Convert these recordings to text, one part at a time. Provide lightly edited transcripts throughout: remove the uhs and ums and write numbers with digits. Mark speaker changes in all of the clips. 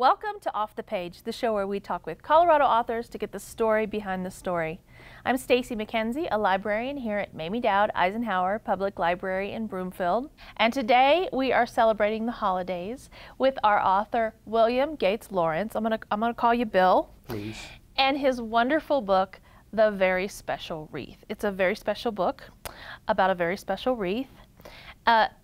Speaker 1: Welcome to Off the Page, the show where we talk with Colorado authors to get the story behind the story. I'm Stacy McKenzie, a librarian here at Mamie Dowd Eisenhower Public Library in Broomfield. And today we are celebrating the holidays with our author, William Gates Lawrence. I'm gonna call you Bill.
Speaker 2: Please.
Speaker 1: And his wonderful book, The Very Special Wreath. It's a very special book about a very special wreath.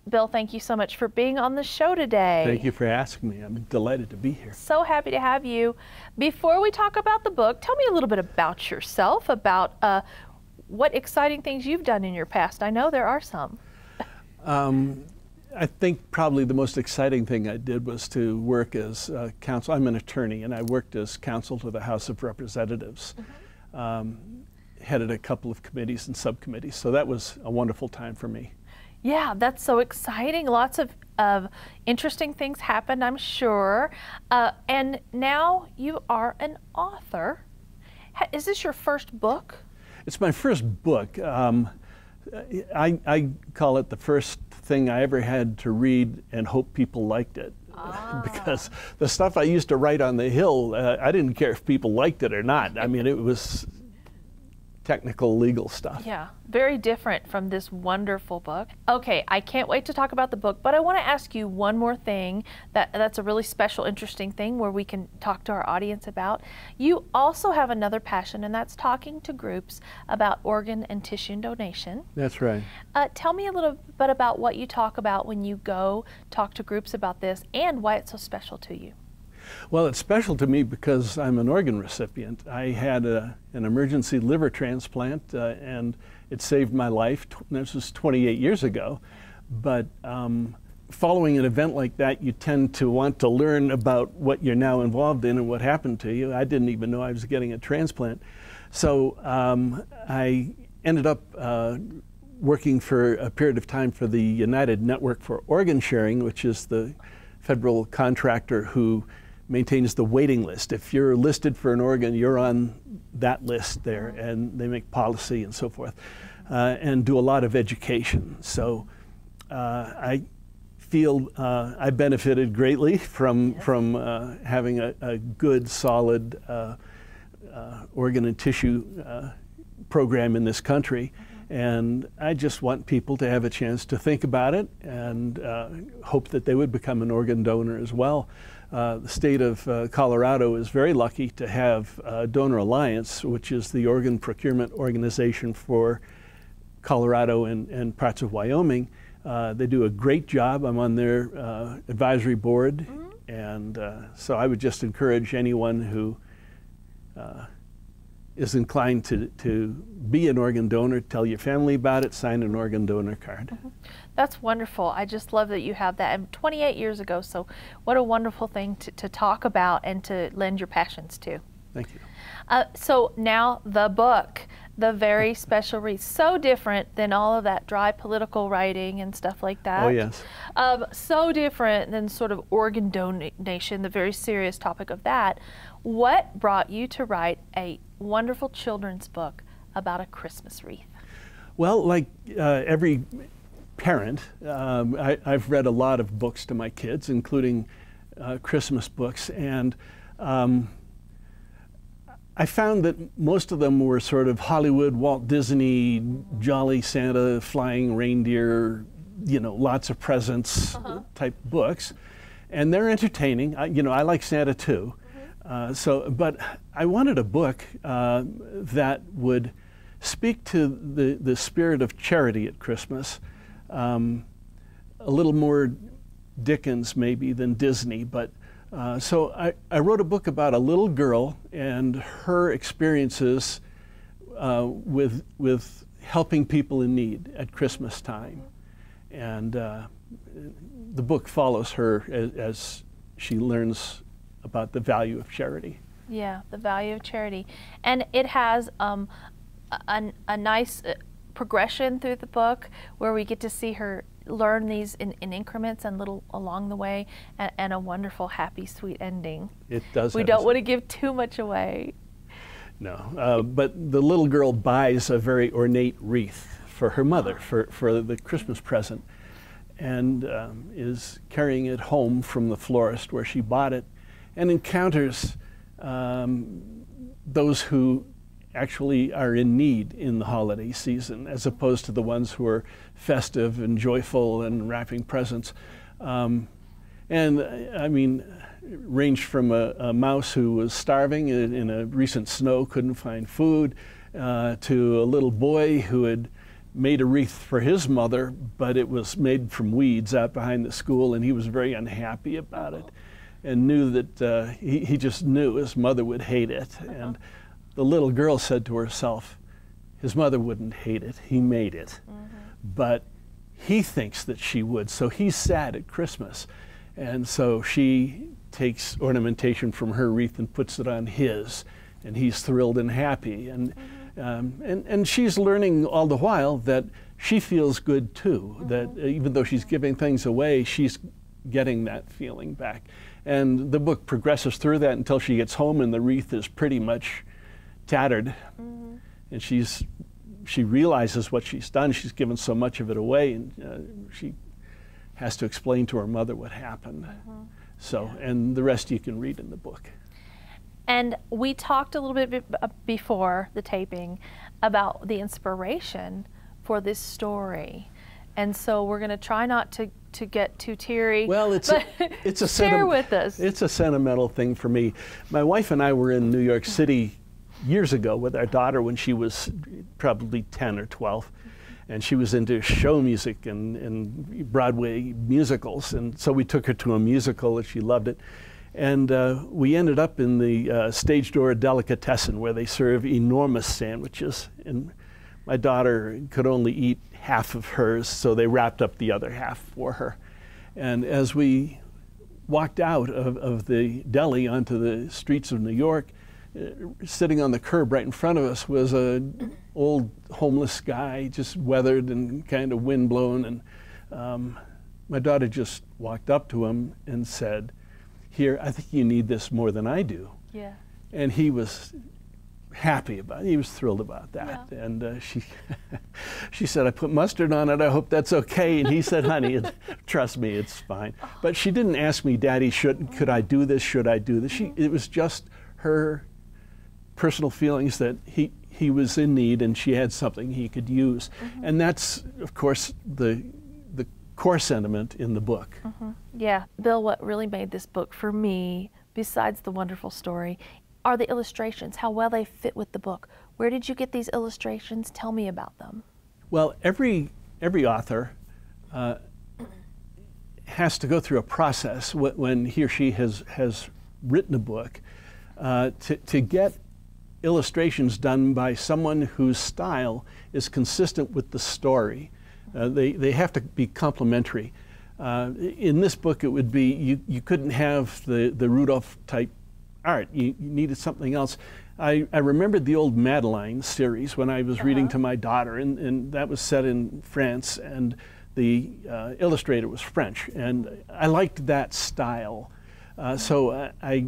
Speaker 1: Bill, thank you so much for being on the show today.
Speaker 2: Thank you for asking me. I'm delighted to be here.
Speaker 1: So happy to have you. Before we talk about the book, tell me a little bit about yourself, about what exciting things you've done in your past. I know there are some.
Speaker 2: I think probably the most exciting thing I did was to work as counsel. I'm an attorney, and I worked as counsel to the House of Representatives. Headed a couple of committees and subcommittees, so that was a wonderful time for me.
Speaker 1: Yeah, that's so exciting. Lots of interesting things happened, I'm sure. And now you are an author. Is this your first book?
Speaker 2: It's my first book. I call it the first thing I ever had to read and hope people liked it. Because the stuff I used to write on the Hill, I didn't care if people liked it or not. I mean, it was technical legal stuff.
Speaker 1: Yeah, very different from this wonderful book. Okay, I can't wait to talk about the book, but I want to ask you one more thing that's a really special, interesting thing where we can talk to our audience about. You also have another passion, and that's talking to groups about organ and tissue donation.
Speaker 2: That's right.
Speaker 1: Tell me a little bit about what you talk about when you go talk to groups about this and why it's so special to you.
Speaker 2: Well, it's special to me because I'm an organ recipient. I had an emergency liver transplant, and it saved my life. This was 28 years ago. But following an event like that, you tend to want to learn about what you're now involved in and what happened to you. I didn't even know I was getting a transplant. So I ended up working for a period of time for the United Network for Organ Sharing, which is the federal contractor who maintains the waiting list. If you're listed for an organ, you're on that list there, and they make policy and so forth, and do a lot of education. So I feel I benefited greatly from having a good, solid organ and tissue program in this country. And I just want people to have a chance to think about it and hope that they would become an organ donor as well. The state of Colorado is very lucky to have Donor Alliance, which is the organ procurement organization for Colorado and parts of Wyoming. They do a great job. I'm on their advisory board, and so I would just encourage anyone who is inclined to be an organ donor, tell your family about it, sign an organ donor card. That's
Speaker 1: wonderful. I just love that you have that. And 28 years ago, so what a wonderful thing to talk about and to lend your passions to.
Speaker 2: Thank you.
Speaker 1: So now the book, The Very Special Wreath, so different than all of that dry political writing and stuff like that.
Speaker 2: Oh, yes.
Speaker 1: So different than sort of organ donation, the very serious topic of that. What brought you to write a wonderful children's book about a Christmas wreath? Well,
Speaker 2: like every parent, I've read a lot of books to my kids, including Christmas books, and I found that most of them were sort of Hollywood, Walt Disney, Jolly Santa, flying reindeer, you know, lots of presents type books, and they're entertaining. You know, I like Santa too. But I wanted a book that would speak to the spirit of charity at Christmas, a little more Dickens maybe than Disney, but so I wrote a book about a little girl and her experiences with helping people in need at Christmas time. And the book follows her as she learns about the value of charity.
Speaker 1: Yeah, the value of charity. And it has a nice progression through the book where we get to see her learn these in increments and little along the way, and a wonderful, happy, sweet ending.
Speaker 2: It does.
Speaker 1: We don't want to give too much away.
Speaker 2: No, but the little girl buys a very ornate wreath for her mother for the Christmas present, and is carrying it home from the florist where she bought it, and encounters those who actually are in need in the holiday season, as opposed to the ones who are festive and joyful and wrapping presents. And I mean, ranged from a mouse who was starving in a recent snow, couldn't find food, to a little boy who had made a wreath for his mother, but it was made from weeds out behind the school, and he was very unhappy about it, and knew that he just knew his mother would hate it. And the little girl said to herself, his mother wouldn't hate it, he made it. But he thinks that she would, so he's sad at Christmas. And so she takes ornamentation from her wreath and puts it on his, and he's thrilled and happy. And she's learning all the while that she feels good too, that even though she's giving things away, she's getting that feeling back. And the book progresses through that until she gets home and the wreath is pretty much tattered. And she realizes what she's done. She's given so much of it away, and she has to explain to her mother what happened. So, and the rest you can read in the book.
Speaker 1: And we talked a little bit before the taping about the inspiration for this story. And so we're going to try not to get too teary.
Speaker 2: Well, it's a
Speaker 1: share with us.
Speaker 2: It's a sentimental thing for me. My wife and I were in New York City years ago with our daughter when she was probably 10 or 12. And she was into show music and Broadway musicals. And so we took her to a musical and she loved it. And we ended up in the stage door delicatessen where they serve enormous sandwiches. And my daughter could only eat half of hers, so they wrapped up the other half for her. And as we walked out of the deli onto the streets of New York, sitting on the curb right in front of us was an old homeless guy, just weathered and kind of windblown. And my daughter just walked up to him and said, "Here, I think you need this more than I do."
Speaker 1: Yeah.
Speaker 2: And he was happy about it. He was thrilled about that.
Speaker 1: Yeah.
Speaker 2: And she said, "I put mustard on it. I hope that's okay." And he said, "Honey, trust me, it's fine." But she didn't ask me, "Daddy, could I do this? Should I do this?" It was just her personal feelings that he was in need and she had something he could use. And that's, of course, the core sentiment in the book.
Speaker 1: Yeah. Bill, what really made this book for me, besides the wonderful story, are the illustrations, how well they fit with the book. Where did you get these illustrations? Tell me about them.
Speaker 2: Well, every author has to go through a process when he or she has written a book to get illustrations done by someone whose style is consistent with the story. They have to be complementary. In this book, it would be, you couldn't have the Rudolph type art. You needed something else. I remembered the old Madeline series when I was reading to my daughter, and that was set in France, and the illustrator was French, and I liked that style. So I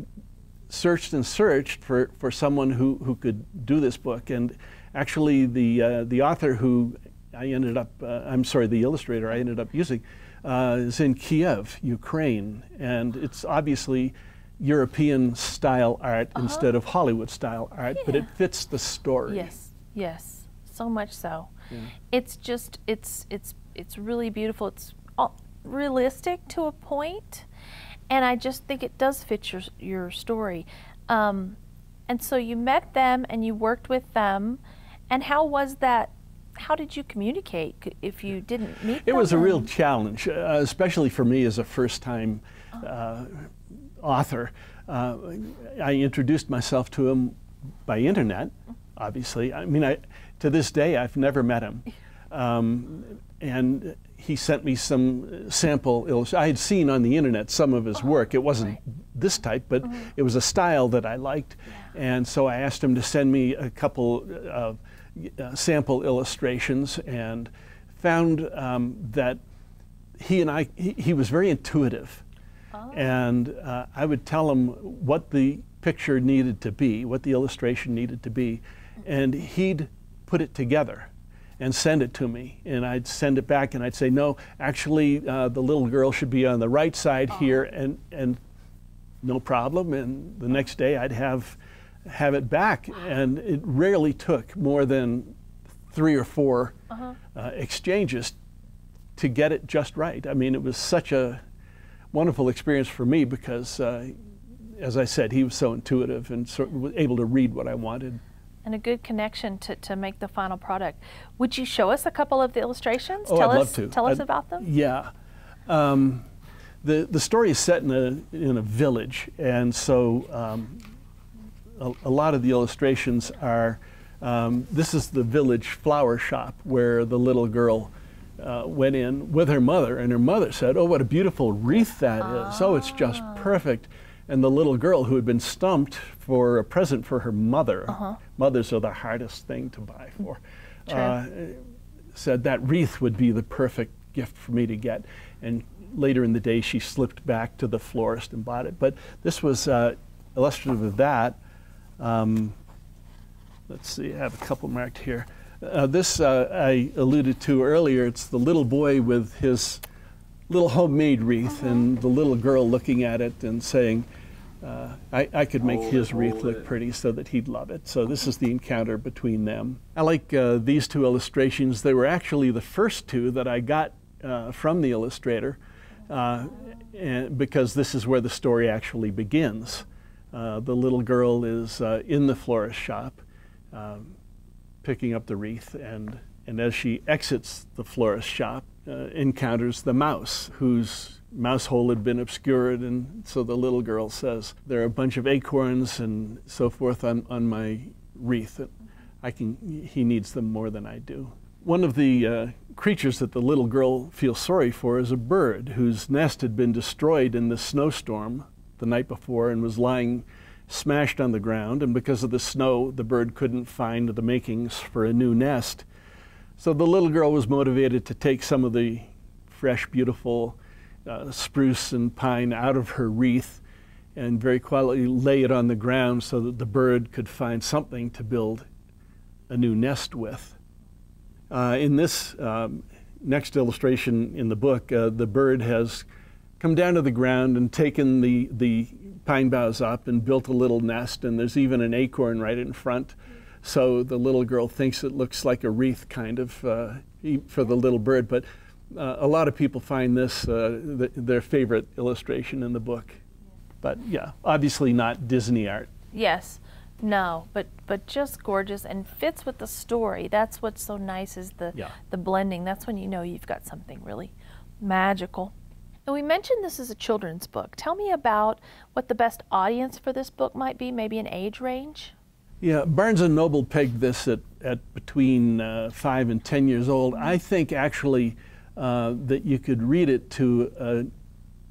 Speaker 2: searched and searched for someone who could do this book, and actually the author who I ended up, the illustrator I ended up using is in Kiev, Ukraine, and it's obviously European style art instead of Hollywood style art, but it fits the story.
Speaker 1: Yes, yes, so much so.
Speaker 2: Yeah.
Speaker 1: It's just, it's really beautiful. It's realistic to a point, and I just think it does fit your story. And so you met them and you worked with them, and how was that? How did you communicate if you didn't meet them?
Speaker 2: It was a real challenge, especially for me as a first-time author. I introduced myself to him by internet, obviously. I mean, to this day, I've never met him. And he sent me some sample illustrations. I had seen on the internet some of his work. It wasn't this type, but it was a style that I liked. Yeah. And so I asked him to send me a couple of sample illustrations, and found that he was very intuitive. And I would tell him what the picture needed to be, what the illustration needed to be, and he'd put it together and send it to me. And I'd send it back and I'd say, no, actually the little girl should be on the right side here, and no problem, and the next day I'd have it back. And it rarely took more than 3 or 4 exchanges to get it just right. I mean, it was such a wonderful experience for me because, as I said, he was so intuitive and was able to read what I wanted.
Speaker 1: And a good connection to make the final product. Would you show us a couple of the illustrations?
Speaker 2: Oh, I'd love to.
Speaker 1: Tell us about them.
Speaker 2: Yeah. The story is set in a village, and so a lot of the illustrations are, this is the village flower shop where the little girl went in with her mother, and her mother said, "Oh, what a beautiful wreath that is. Oh, it's just perfect." And the little girl, who had been stumped for a present for her mother, mothers are the hardest thing to buy for, said that wreath would be the perfect gift for me to get. And later in the day, she slipped back to the florist and bought it. But this was illustrative of that. Let's see, I have a couple marked here. This I alluded to earlier. It's the little boy with his little homemade wreath and the little girl looking at it and saying, I could make his wreath look pretty so that he'd love it. So this is the encounter between them. I like these 2 illustrations. They were actually the first 2 that I got from the illustrator, and because this is where the story actually begins. The little girl is in the florist shop picking up the wreath, and as she exits the florist shop, encounters the mouse, whose mouse hole had been obscured, and so the little girl says, "There are a bunch of acorns and so forth on my wreath. He needs them more than I do." One of the creatures that the little girl feels sorry for is a bird whose nest had been destroyed in the snowstorm the night before and was lying smashed on the ground, and because of the snow, the bird couldn't find the makings for a new nest. So the little girl was motivated to take some of the fresh, beautiful spruce and pine out of her wreath and very quietly lay it on the ground so that the bird could find something to build a new nest with. In this next illustration in the book, the bird has come down to the ground and taken the pine boughs up and built a little nest, and there's even an acorn right in front. So the little girl thinks it looks like a wreath kind of for the little bird, but a lot of people find this their favorite illustration in the book. But yeah, obviously not Disney art.
Speaker 1: Yes, no, but just gorgeous and fits with the story. That's what's so nice is the blending. That's when you know you've got something really magical. And we mentioned this is a children's book. Tell me about what the best audience for this book might be, maybe an age range?
Speaker 2: Yeah, Barnes & Noble pegged this at between 5 and 10 years old. I think actually that you could read it to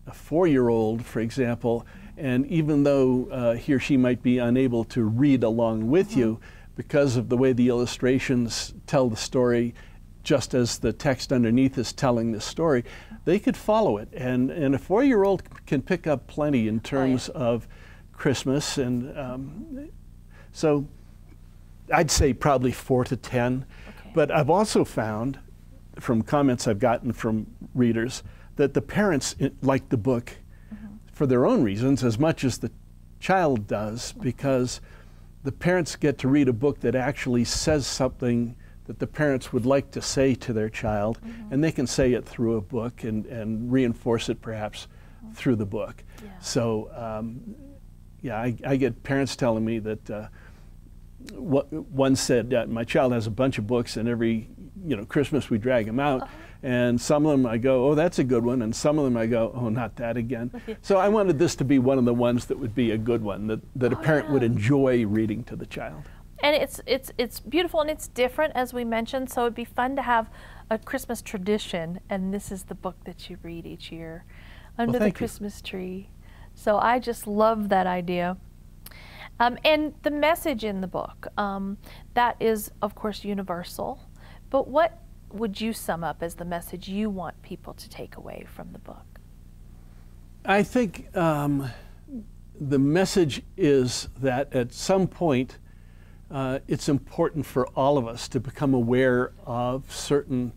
Speaker 2: a 4-year-old, for example, and even though he or she might be unable to read along with you, because of the way the illustrations tell the story, just as the text underneath is telling the story, they could follow it. And a 4-year-old can pick up plenty in terms of Christmas. And so I'd say probably 4 to 10. Okay. But I've also found, from comments I've gotten from readers, that the parents like the book for their own reasons as much as the child does, because the parents get to read a book that actually says something that the parents would like to say to their child, and they can say it through a book and reinforce it perhaps through the book. Yeah. So yeah, I get parents telling me that one said, my child has a bunch of books, and every Christmas we drag them out, and some of them I go, oh, that's a good one, and some of them I go, oh, not that again. So I wanted this to be one of the ones that would be a good one, that a parent would enjoy reading to the child.
Speaker 1: And it's beautiful and it's different, as we mentioned, so it'd be fun to have a Christmas tradition, and this is the book that you read each year under the Christmas tree. So I just love that idea. And the message in the book, that is, of course, universal, but what would you sum up as the message you want people to take away from the book?
Speaker 2: I think the message is that at some point it's important for all of us to become aware of certain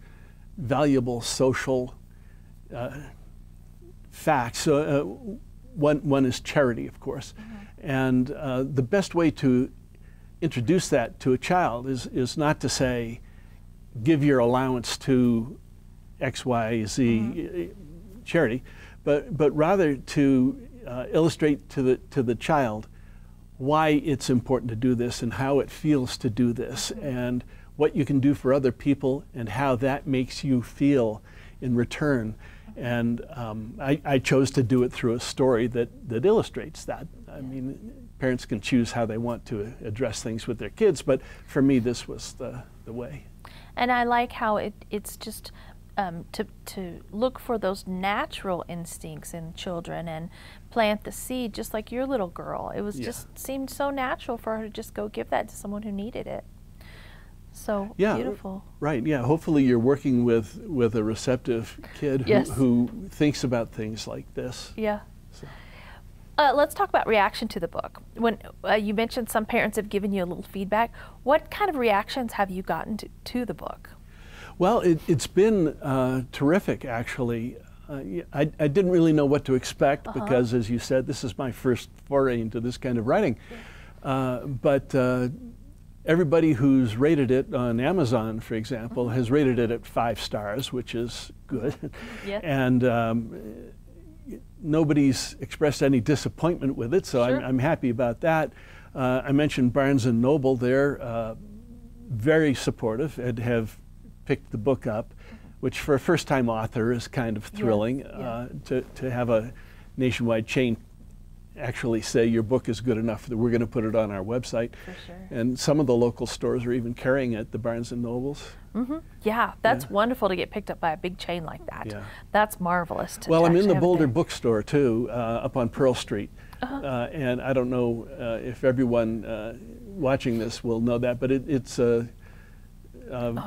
Speaker 2: valuable social facts. one is charity, of course. And the best way to introduce that to a child is not to say, give your allowance to X, Y, Z charity, but rather to illustrate to the child why it's important to do this and how it feels to do this and what you can do for other people and how that makes you feel in return. And I chose to do it through a story that illustrates that. I mean, parents can choose how they want to address things with their kids, but for me, this was the way.
Speaker 1: And I like how it's just to look for those natural instincts in children and plant the seed, just like your little girl. It was just seemed so natural for her to just go give that to someone who needed it. So beautiful.
Speaker 2: Right, yeah. Hopefully you're working with a receptive kid who thinks about things like this.
Speaker 1: Yeah. So. Let's talk about reaction to the book. When you mentioned some parents have given you a little feedback, what kind of reactions have you gotten to the book?
Speaker 2: Well, it's been terrific, actually. I didn't really know what to expect because, as you said, this is my first foray into this kind of writing. But everybody who's rated it on Amazon, for example, has rated it at 5 stars, which is good. And nobody's expressed any disappointment with it, so I'm happy about that. I mentioned Barnes & Noble there, very supportive, and have picked the book up, which for a first-time author is kind of thrilling. To have a nationwide chain actually say your book is good enough that we're going to put it on our website.
Speaker 1: For sure.
Speaker 2: And some of the local stores are even carrying it, the Barnes & Nobles.
Speaker 1: Yeah, that's wonderful to get picked up by a big chain like that. That's marvelous.
Speaker 2: Well, I'm in the Boulder bookstore too, up on Pearl Street. And I don't know if everyone watching this will know that, but it's a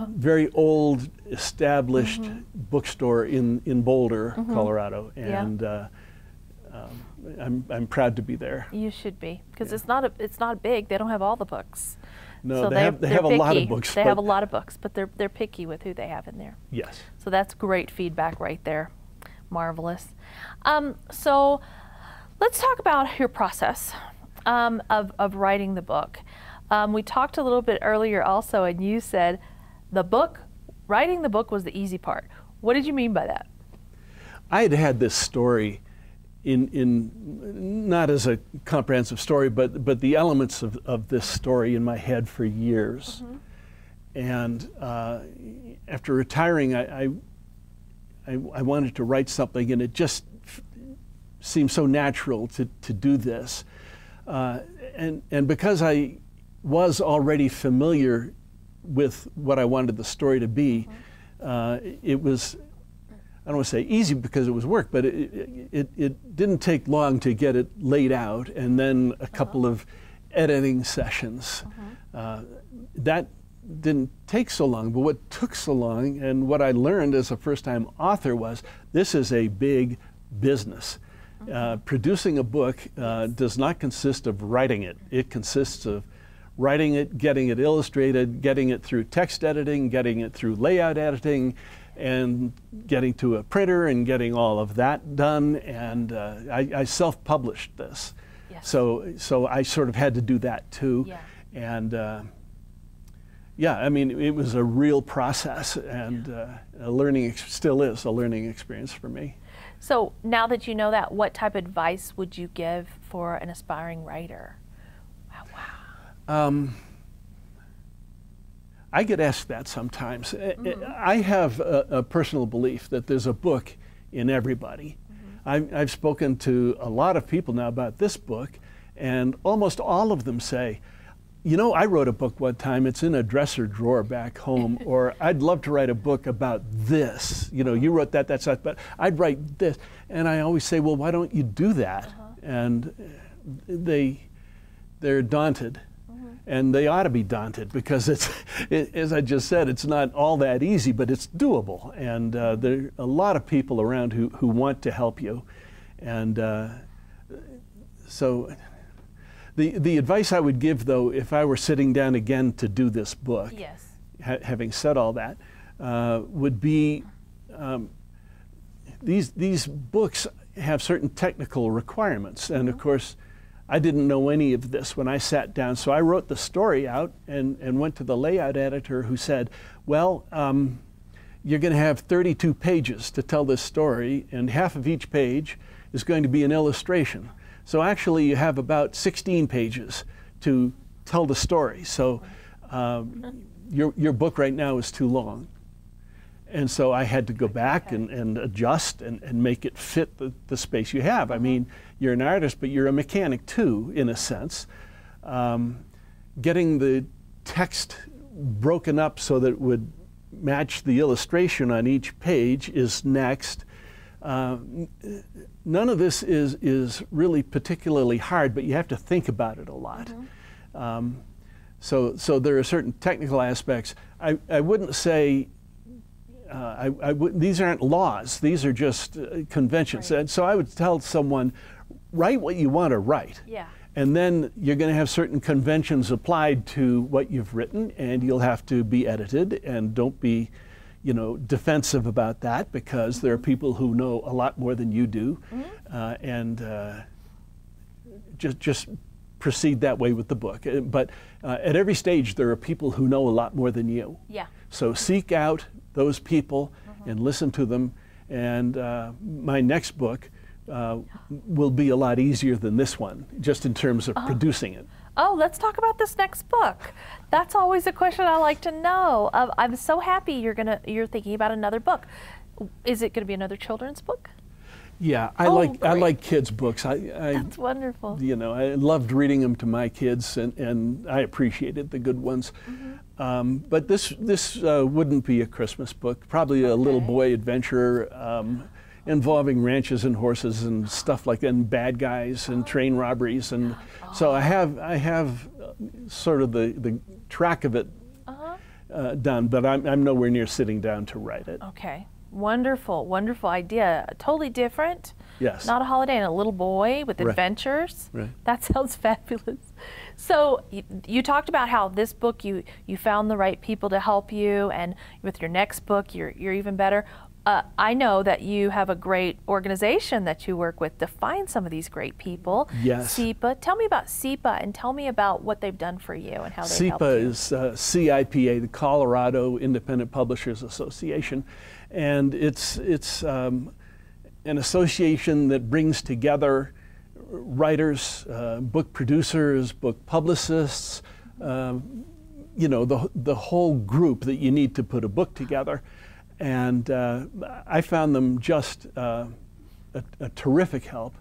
Speaker 2: very old, established bookstore in Boulder, Colorado, and I'm proud to be there.
Speaker 1: You should be, because it's not big. They don't have all the books.
Speaker 2: No,
Speaker 1: so
Speaker 2: they have a lot of books.
Speaker 1: They have a lot of books, but they're picky with who they have in there.
Speaker 2: Yes.
Speaker 1: So that's great feedback right there. Marvelous. So let's talk about your process of writing the book. We talked a little bit earlier also, and you said writing the book was the easy part. What did you mean by that?
Speaker 2: I had this story in not as a comprehensive story, but the elements of this story in my head for years. And after retiring, I wanted to write something, and it just seemed so natural to do this. And because I was already familiar with what I wanted the story to be, it was, I don't want to say easy because it was work, but it didn't take long to get it laid out, and then a couple of editing sessions. That didn't take so long, but what took so long and what I learned as a first-time author was this is a big business. Producing a book does not consist of writing it. It consists of writing it, getting it illustrated, getting it through text editing, getting it through layout editing, and getting to a printer and getting all of that done. And I self-published this. So I sort of had to do that too. And yeah, I mean, it was a real process, and still is a learning experience for me.
Speaker 1: So now that you know that, what type of advice would you give for an aspiring writer?
Speaker 2: I get asked that sometimes. I have a personal belief that there's a book in everybody. I've spoken to a lot of people now about this book, and almost all of them say, you know, I wrote a book one time, it's in a dresser drawer back home, or I'd love to write a book about this. You know, you wrote that, that's not, but I'd write this. And I always say, well, why don't you do that? And they're daunted. And they ought to be daunted because as I just said, it's not all that easy, but it's doable. And there are a lot of people around who want to help you. And so the advice I would give, though, if I were sitting down again to do this book, having said all that, would be these books have certain technical requirements. And of course, I didn't know any of this when I sat down. So I wrote the story out and went to the layout editor, who said, well, you're going to have 32 pages to tell this story, and half of each page is going to be an illustration. So actually you have about 16 pages to tell the story. So your book right now is too long. And so I had to go back and adjust and make it fit the space you have. I mean, you're an artist, but you're a mechanic too, in a sense. Getting the text broken up so that it would match the illustration on each page is next. None of this is really particularly hard, but you have to think about it a lot. So there are certain technical aspects. I wouldn't say, these aren't laws, these are just conventions.
Speaker 1: Right.
Speaker 2: And so I would tell someone, write what you want to write.
Speaker 1: Yeah.
Speaker 2: And then you're going to have certain conventions applied to what you've written, and you'll have to be edited, and don't be, you know, defensive about that, because there are people who know a lot more than you do, and just proceed that way with the book. But at every stage, there are people who know a lot more than you.
Speaker 1: Yeah.
Speaker 2: So seek out those people and listen to them. And my next book will be a lot easier than this one, just in terms of producing it.
Speaker 1: Oh, let's talk about this next book. That's always a question I like to know. I'm so happy you're thinking about another book. Is it going to be another children's book?
Speaker 2: Yeah, I like kids' books.
Speaker 1: That's wonderful.
Speaker 2: You know, I loved reading them to my kids, and I appreciated the good ones. But this wouldn't be a Christmas book. Probably a little boy adventure involving ranches and horses and stuff like that, and bad guys and train robberies, and so I have sort of the track of it done, but I'm nowhere near sitting down to write it.
Speaker 1: Okay. Wonderful, wonderful idea. Totally different.
Speaker 2: Yes.
Speaker 1: Not a holiday, and a little boy with adventures.
Speaker 2: Right.
Speaker 1: That sounds fabulous. So you talked about how this book you found the right people to help you, and with your next book you're even better. I know that you have a great organization that you work with to find some of these great people.
Speaker 2: Yes.
Speaker 1: SIPA. Tell me about SIPA, and tell me about what they've done for you and how they've helped you.
Speaker 2: SIPA is CIPA, the Colorado Independent Publishers Association, and it's an association that brings together writers, book producers, book publicists, you know, the whole group that you need to put a book together. And I found them just a terrific help.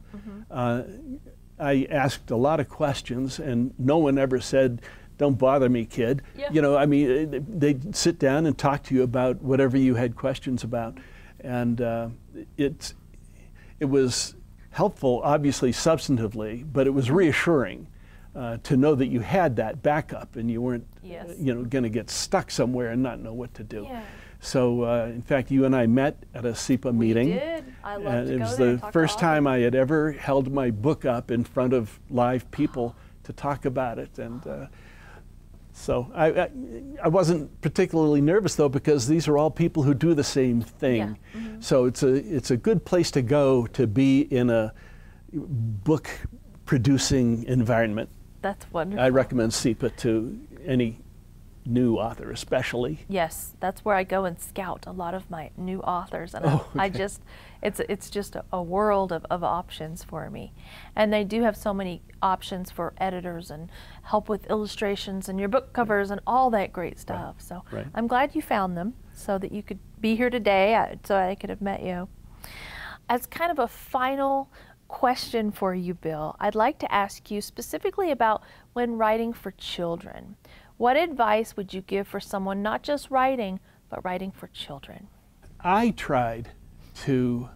Speaker 2: I asked a lot of questions, and no one ever said, "Don't bother me, kid."
Speaker 1: Yeah.
Speaker 2: You know, I mean, they'd sit down and talk to you about whatever you had questions about. And it was helpful, obviously, substantively, but it was reassuring to know that you had that backup and you weren't, you know, going to get stuck somewhere and not know what to do.
Speaker 1: Yeah.
Speaker 2: So, in fact, you and I met at a SIPA meeting.
Speaker 1: We did. I love to
Speaker 2: it
Speaker 1: go
Speaker 2: was
Speaker 1: there
Speaker 2: the first time I had ever held my book up in front of live people to talk about it. And so I wasn't particularly nervous, though, because these are all people who do the same thing.
Speaker 1: Yeah.
Speaker 2: So it's a good place to go to be in a book producing environment.
Speaker 1: That's wonderful.
Speaker 2: I recommend SIPA to any new author, especially.
Speaker 1: Yes, that's where I go and scout a lot of my new authors, and I just, it's just a world of options for me. And they do have so many options for editors and help with illustrations and your book covers and all that great stuff.
Speaker 2: Right.
Speaker 1: So
Speaker 2: Right.
Speaker 1: I'm glad you found them so that you could be here today, so I could have met you. As kind of a final question for you, Bill, I'd like to ask you specifically about when writing for children. What advice would you give for someone not just writing, but writing for children?
Speaker 2: I tried to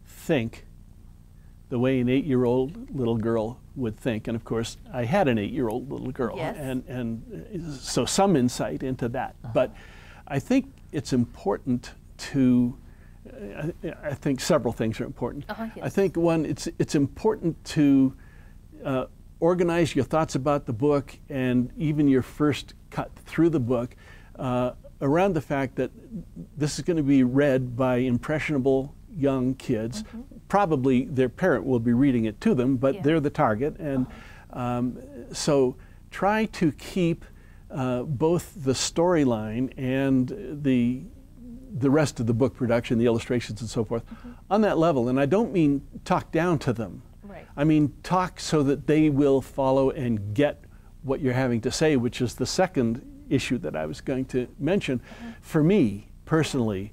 Speaker 2: think the way an 8-year-old little girl would think, and of course I had an 8-year-old little girl,
Speaker 1: Yes.
Speaker 2: and so some insight into that. But I think it's important to, I think several things are important.
Speaker 1: Yes.
Speaker 2: I think one, it's important to organize your thoughts about the book and even your first cut through the book around the fact that this is going to be read by impressionable young kids, probably their parent will be reading it to them, but
Speaker 1: Yeah.
Speaker 2: they're the target. And so try to keep both the storyline and the rest of the book production, the illustrations and so forth, on that level. And I don't mean talk down to them.
Speaker 1: Right.
Speaker 2: I mean talk so that they will follow and get what you're having to say, which is the second issue that I was going to mention. For me, personally,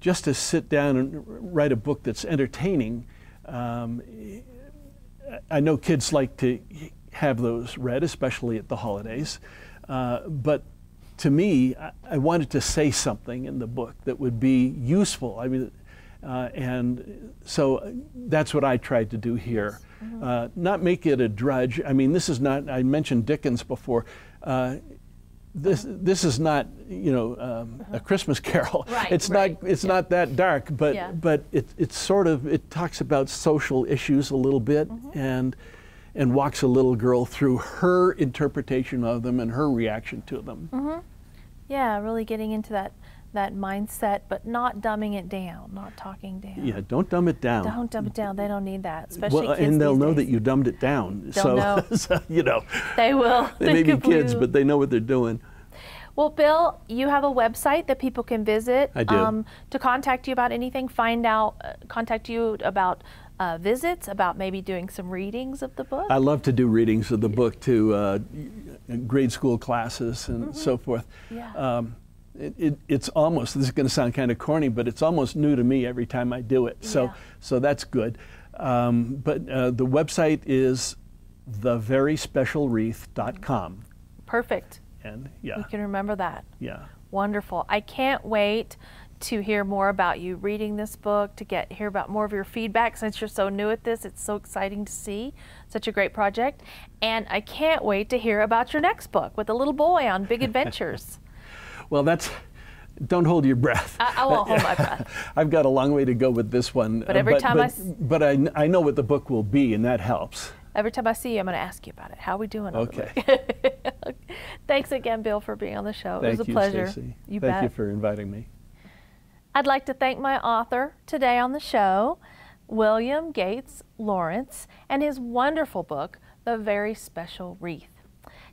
Speaker 2: just to sit down and write a book that's entertaining, I know kids like to have those read, especially at the holidays, but to me, I wanted to say something in the book that would be useful. I mean, and so that's what I tried to do here. Not make it a drudge. I mean, this is not, I mentioned Dickens before. This is not, you know, a Christmas Carol.
Speaker 1: Right,
Speaker 2: it's
Speaker 1: right.
Speaker 2: not, it's not that dark, but
Speaker 1: Yeah.
Speaker 2: but it's sort of, it talks about social issues a little bit, and walks a little girl through her interpretation of them and her reaction to them.
Speaker 1: Yeah, really getting into that mindset, but not dumbing it down, not talking down.
Speaker 2: Yeah, don't dumb it down.
Speaker 1: Don't dumb it down. They don't need that, especially
Speaker 2: Well,
Speaker 1: kids
Speaker 2: and they'll
Speaker 1: these
Speaker 2: know
Speaker 1: days.
Speaker 2: that you dumbed it down.
Speaker 1: They'll know.
Speaker 2: So, you know,
Speaker 1: They will.
Speaker 2: they may be
Speaker 1: Completely
Speaker 2: kids,
Speaker 1: will.
Speaker 2: but they know what they're doing.
Speaker 1: Well, Bill, you have a website that people can visit.
Speaker 2: I do.
Speaker 1: To contact you about anything, contact you about visits, about maybe doing some readings of the book.
Speaker 2: I love to do readings of the book to grade school classes and so forth.
Speaker 1: Yeah.
Speaker 2: It's almost, this is going to sound kind of corny, but it's almost new to me every time I do it. So,
Speaker 1: Yeah.
Speaker 2: so that's good. But the website is theveryspecialwreath.com.
Speaker 1: Perfect.
Speaker 2: And yeah,
Speaker 1: You can remember that.
Speaker 2: yeah.
Speaker 1: Wonderful. I can't wait to hear more about you reading this book, to hear about more of your feedback since you're so new at this. It's so exciting to see. Such a great project. And I can't wait to hear about your next book with a little boy on big adventures.
Speaker 2: Well, don't hold your breath.
Speaker 1: I won't hold my breath.
Speaker 2: I've got a long way to go with this one.
Speaker 1: But every time
Speaker 2: but I know what the book will be, and that helps.
Speaker 1: Every time I see you, I'm going to ask you about it. How are we doing?
Speaker 2: Okay.
Speaker 1: Thanks again, Bill, for being on the show.
Speaker 2: Thank
Speaker 1: It was a
Speaker 2: you,
Speaker 1: pleasure.
Speaker 2: Stacey.
Speaker 1: You
Speaker 2: Thank
Speaker 1: bet.
Speaker 2: you for inviting me.
Speaker 1: I'd like to thank my author today on the show, William Gates Lawrence, and his wonderful book, The Very Special Wreath.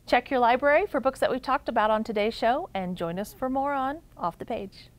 Speaker 1: Check your library for books that we've talked about on today's show, and join us for more on Off the Page.